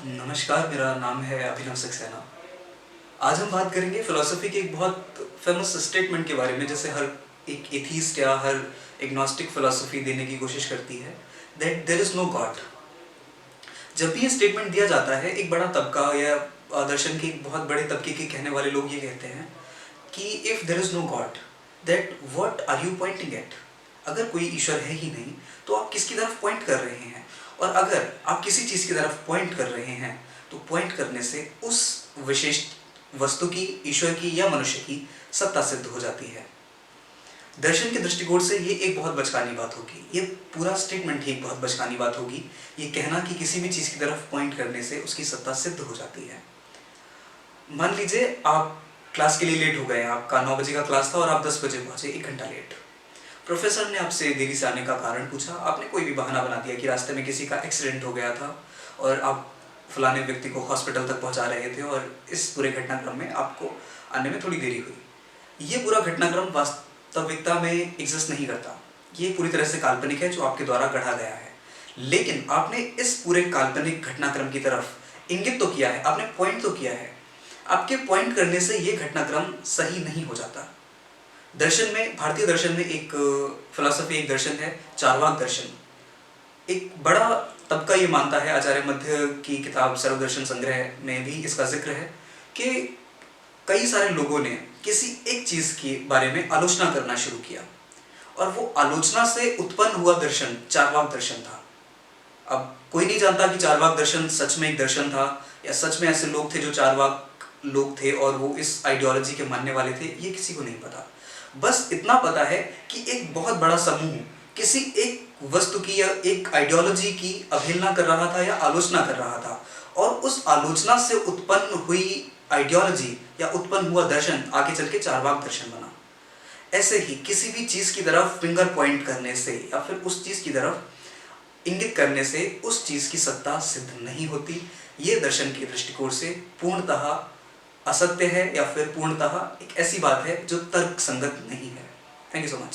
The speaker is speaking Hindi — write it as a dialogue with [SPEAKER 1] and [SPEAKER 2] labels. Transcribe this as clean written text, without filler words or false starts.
[SPEAKER 1] नमस्कार, मेरा नाम है अभिनव सक्सेना। आज हम बात करेंगे फ़िलॉसफ़ी के एक बहुत फ़ेमस स्टेटमेंट के बारे में, जैसे हर एक एथीस्ट या हर एग्नोस्टिक फ़िलॉसफ़ी देने की कोशिश करती है, that there is no God. जब भी ये स्टेटमेंट दिया जाता है, एक बड़ा तबका या दर्शन के एक बहुत बड़े तबके के कहने वाले लोग ये कहते हैं कि if there is no God, that what are you pointing at? अगर कोई ईश्वर है ही नहीं, तो आप किसकी तरफ पॉइंट कर रहे हैं? और अगर आप किसी चीज़ की तरफ पॉइंट कर रहे हैं, तो पॉइंट करने से उस विशेष वस्तु की, ईश्वर की या मनुष्य की सत्ता सिद्ध हो जाती है। दर्शन के दृष्टिकोण से ये एक बहुत बचकानी बात होगी, ये पूरा स्टेटमेंट ही एक बहुत बचकानी बात होगी, ये कहना कि किसी भी चीज़ की तरफ पॉइंट करने से उसकी सत्ता सिद्ध हो जाती है। मान लीजिए आप क्लास के लिए लेट हो गए, आपका 9 बजे का क्लास था और आप 10 बजे पहुँचे, 1 घंटा लेट। प्रोफेसर ने आपसे देरी से आने का कारण पूछा, आपने कोई भी बहाना बना दिया कि रास्ते में किसी का एक्सीडेंट हो गया था और आप फलाने व्यक्ति को हॉस्पिटल तक पहुंचा रहे थे और इस पूरे घटनाक्रम में आपको आने में थोड़ी देरी हुई। ये पूरा घटनाक्रम वास्तविकता में एग्जिस्ट नहीं करता, ये पूरी तरह से काल्पनिक है जो आपके द्वारा गढ़ा गया है। लेकिन आपने इस पूरे काल्पनिक घटनाक्रम की तरफ इंगित तो किया है, आपने पॉइंट तो किया है। आपके पॉइंट करने से ये घटनाक्रम सही नहीं हो जाता। दर्शन में, भारतीय दर्शन में एक फिलॉसफी, एक दर्शन है चार्वाक दर्शन। एक बड़ा तबका ये मानता है, आचार्य मध्य की किताब सर्वदर्शन संग्रह में भी इसका जिक्र है कि कई सारे लोगों ने किसी एक चीज़ के बारे में आलोचना करना शुरू किया और वो आलोचना से उत्पन्न हुआ दर्शन चार्वाक दर्शन था। अब कोई नहीं जानता कि चार्वाक दर्शन सच में एक दर्शन था या सच में ऐसे लोग थे जो चार्वाक लोग थे और वो इस आइडियोलॉजी के मानने वाले थे, ये किसी को नहीं पता। बस इतना पता है कि एक बहुत बड़ा समूह किसी एक वस्तु की या एक आइडियोलॉजी की अवहेलना कर रहा था या आलोचना कर रहा था, और उस आलोचना से उत्पन्न हुई आइडियोलॉजी या उत्पन्न हुआ दर्शन आगे चल के चार्वाक दर्शन बना। ऐसे ही किसी भी चीज़ की तरफ फिंगर पॉइंट करने से या फिर उस चीज़ की तरफ इंगित करने से उस चीज़ की सत्ता सिद्ध नहीं होती। ये दर्शन के दृष्टिकोण से पूर्णतः असत्य है या फिर पूर्णतः एक ऐसी बात है जो तर्क संगत नहीं है। Thank you so much.